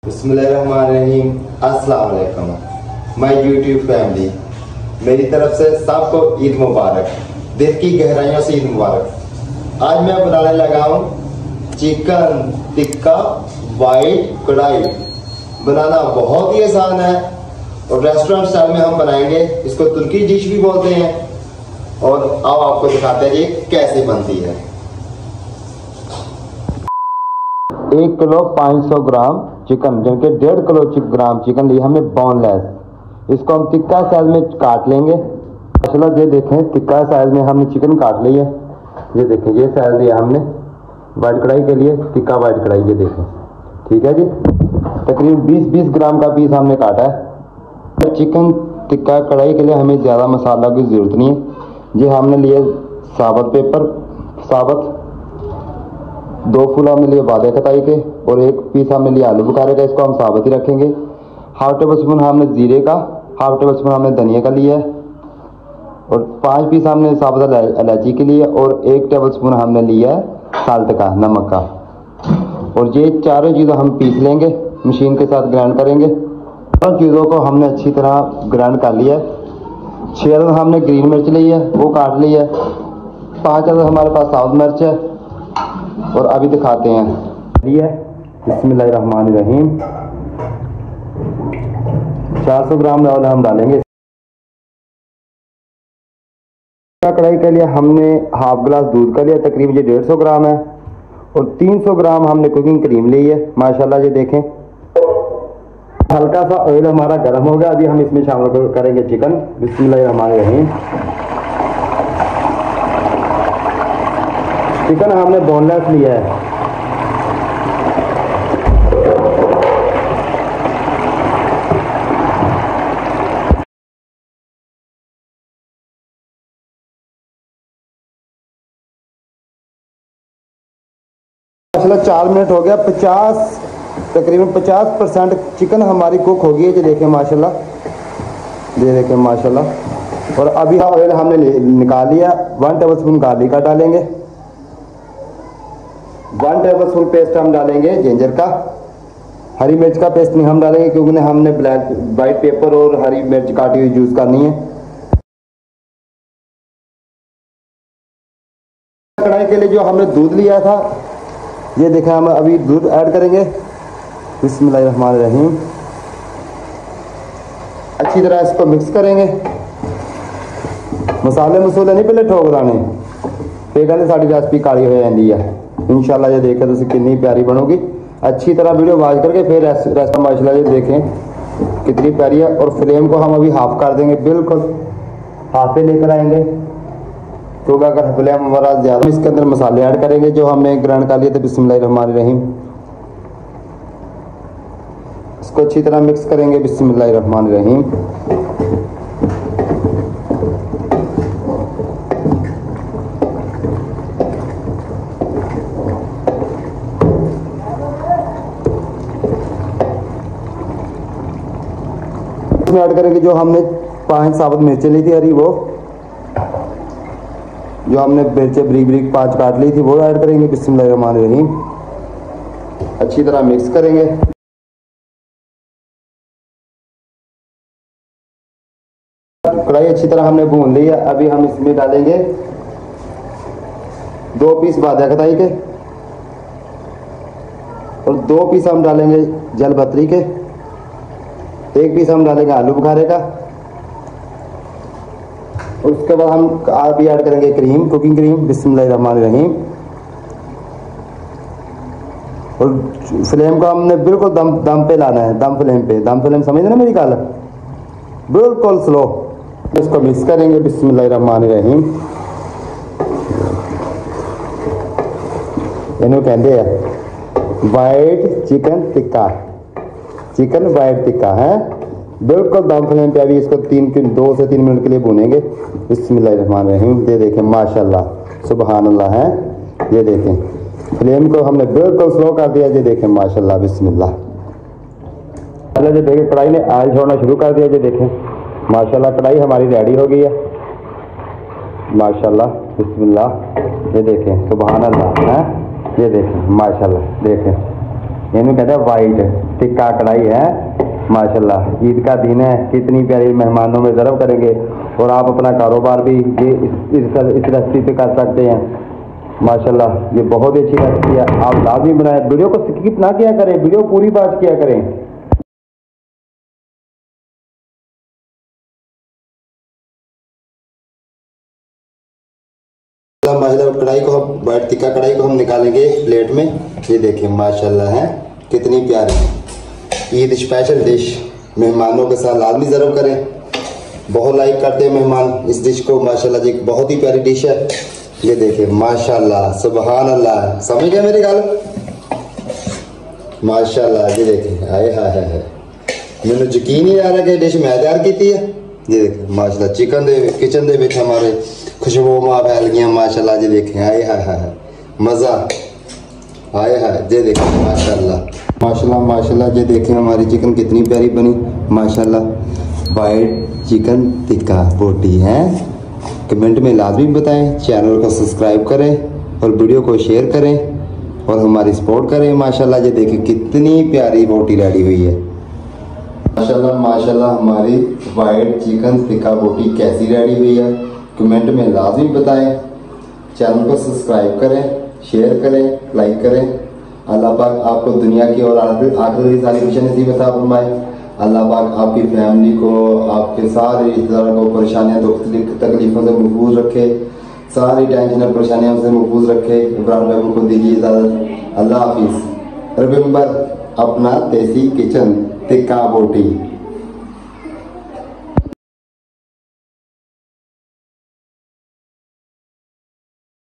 बिस्मिल्लाहिर्रहमानिर्रहीम। अस्सलाम वालेकुम माय यूट्यूब फैमिली, मेरी तरफ से सबको ईद मुबारक, दिल की गहराइयों से ईद मुबारक। आज मैं बनाने लगा हूँ चिकन टिक्का वाइट कढ़ाई। बनाना बहुत ही आसान है और रेस्टोरेंट स्टाइल में हम बनाएंगे। इसको तुर्की डिश भी बोलते हैं। और अब आपको दिखाते हैं ये कैसे बनती है। 1 किलो 500 ग्राम चिकन, जबकि 1.5 किलो ग्राम चिकन लिए हमने बोनलेस। इसको हम टिक्का साइज में काट लेंगे। माशाल्लाह ये देखें, टिक्का साइज में हमने चिकन काट ली है। ये देखें, ये साइज लिया हमने वाइट कढ़ाई के लिए, टिक्का वाइट कढ़ाई। ये देखें, ठीक है जी। तकरीबन 20-20 ग्राम का पीस हमने काटा है। चिकन टिक्का कढ़ाई के लिए हमें ज़्यादा मसाला की ज़रूरत नहीं है। ये हमने लिए साबुत पेपर, साबुत 2 फूल हमने लिए बादे कताई के और 1 पीस हमने लिया आलू बुखारे का। इसको हम साबुत ही रखेंगे। 1/2 टेबल स्पून हमने जीरे का, 1/2 टेबल स्पून हमने धनिया का लिया है और 5 पीस हमने साबुत इलायची के लिए और 1 टेबल स्पून हमने लिया है साल्ट का, नमक का। और ये चारों चीज़ें हम पीस लेंगे, मशीन के साथ ग्राइंड करेंगे। और चीज़ों को हमने अच्छी तरह ग्राइंड कर लिया है। 6 अदद हमने ग्रीन मिर्च ली है, वो काट ली है। 5 अदद हमारे पास साबुत मिर्च है। और अभी दिखाते हैं। बिस्मिल्लाहिर्रहमानिर्रहीम। 400 ग्राम ऑयल हम डालेंगे। कढ़ाई के लिए हमने 1/2 गिलास दूध का लिया, तकरीबन ये 150 ग्राम है। और 300 ग्राम हमने कुकिंग क्रीम ली है। माशाल्लाह ये देखें, हल्का सा ऑयल हमारा गर्म हो गया। अभी हम इसमें शामिल करेंगे चिकन। बिस्मिल्लाहिर्रहमानिर्रहीम। चिकन हमने बोनलेस लिया है। माशाल्लाह 4 मिनट हो गया। तकरीबन 50% चिकन हमारी कुक हो गई है। ये देखें माशाल्लाह, ये देखें माशाल्लाह। और अभी ऑयल हमने निकाल लिया। 1 टेबल स्पून गार्लिक का डालेंगे। 1 टेबल स्पून पेस्ट हम डालेंगे जिंजर का। हरी मिर्च का पेस्ट नहीं हम डालेंगे क्योंकि हमने ब्लैक वाइट पेपर और हरी मिर्च काटी हुई यूज़ करनी है। कढ़ाई के लिए जो हमने दूध लिया था, ये देखें, हम अभी दूध ऐड करेंगे। बिस्मिल्लाहिर्रहमानिर्रहीम। अच्छी तरह इसको मिक्स करेंगे। मसाले नहीं पहले ठोक लाने, फिर कहते साड़ी रेसिपी काली हो जाती है। इंशाल्लाह ये देखें तो कितनी प्यारी बनोगी। अच्छी तरह वीडियो वाच करके फिर रेसिपी माशाल्लाह ये देखें कितनी प्यारी है। और फ्लेम को हम अभी हाफ कर देंगे, बिल्कुल हाफ पे लेकर आएंगे क्योंकि अगर फ्लेम हमारा ज़्यादा, इसके अंदर मसाले ऐड करेंगे जो हमने ग्राइंड कर लिए थे। बिस्मिल्लाहिर्रहमानिर्रहीम। इसको अच्छी तरह मिक्स करेंगे। बिस्मिल्लाहिर्रहमानिर्रहीम। इसमें ऐड करेंगे जो हमने 5 साबुत मिर्चें ली थी हरी, वो जो हमने मिर्चें ब्रीक ब्रीक 5 काट ली थी, वो ऐड करेंगे। बिस्मिल्लाहिर्रहमानिर्रहीम। अच्छी तरह मिक्स करेंगे। कढ़ाई अच्छी तरह हमने भून ली है। अभी हम इसमें डालेंगे 2 पीस बादे कताई के और 2 पीस हम डालेंगे जल बतरी के। 1 पीस हम डालेंगे आलू बुखारे का। और उसके बाद हम अभी ऐड करेंगे क्रीम, कुकिंग क्रीम। बिस्मिल्लाहिर्रहमानिर्रहीम। और फ्लेम को हमने बिल्कुल दम पे लाना है, दम फ्लेम समझ ना मेरी गल, बिल्कुल स्लो। इसको मिक्स करेंगे। बिस्मिल्लाहिर्रहमानिर्रहीम। इन्हों कहते हैं white chicken tikka, chicken white tikka है। बिल्कुल दम फ्लेम पे अभी इसको 2 से 3 मिनट के लिए भूनेंगे। बिस्मिल्लाहिर्रहमानिर्रहीम। ये देखें माशाल्लाह, सुबहान अल्लाह है। ये देखें फ्लेम को हमने बिल्कुल स्लो कर दिया। ये देखें माशाल्लाह, बिस्मिल्लाह। ये देखें कढ़ाई ने ऑयल छोड़ना शुरू कर दिया। ये देखें माशाल्लाह, कढ़ाई हमारी रेडी हो गई है माशाल्लाह, बिस्मिल्लाह। ये देखें सुबहान अल्लाह है। ये देखें माशाल्लाह, देखें इन्हें कहते हैं वाइट टिक्का कढ़ाई है। माशाल्लाह ईद का दिन है, कितनी प्यारी मेहमानों में सर्व करेंगे और आप अपना कारोबार भी इस रेसिपी पे कर सकते हैं। माशाल्लाह ये बहुत ही अच्छी रेसिपी है, आप लाजमी बनाएं। वीडियो को स्किप ना किया करें, वीडियो पूरी बात किया करें। माशाल्लाह कढ़ाई को हम वाइट टिक्का कढ़ाई को हम निकालेंगे प्लेट में। ये देखिए माशाल्लाह है कितनी प्यारी ईद स्पेशल डिश, मेहमानों के साथ लाजमी सर्व करें। बहुत लाइक करते हैं मेहमान इस डिश को। माशाल्लाह जी बहुत ही प्यारी डिश है। ये देखिए माशाल्लाह सुभान अल्लाह, समझ गए मेरी गल। माशाल्लाह ये देखिए आए हाय मैंने यकीन ही आ रहा कि डिश मैं तैयार की है। ये देखिए माशाल्लाह चिकन दे किचन दे विच हमारे खुशबू फैल गई माशाल्लाह। जी देखें आए हाय मज़ा आए हाय। ये देखें माशाल्लाह माशाल्लाह माशाल्लाह। ये देखें हमारी चिकन कितनी प्यारी बनी माशाल्लाह। वाइट चिकन टिक्का बोटी है। कमेंट में लाजमी बताएं, चैनल को सब्सक्राइब करें और वीडियो को शेयर करें और हमारी सपोर्ट करें। माशाल्लाह ये देखें कितनी प्यारी बोटी रेडी हुई है। माशाल्लाह माशाल्लाह हमारी वाइट चिकन टिक्का बोटी कैसी रेडी हुई है कमेंट में लाजमी बताएं। चैनल को सब्सक्राइब करें, शेयर करें, लाइक करें। अल्लाह पाक आपको दुनिया की और आखिरत की सारी खुशियां नसीब अता फरमाए। अल्लाह पाक आपकी फैमिली को, आपके सारे रिश्तेदारों को परेशानियां दुख तकलीफों से महफूज रखे, सारी टेंशन और परेशानियों से महफूज रखे। इब्राहिम भाई को दीजिए इजाज़त। अल्लाह हाफिज़। रिमेंबर अपना देसी किचन टिक्का बोटी।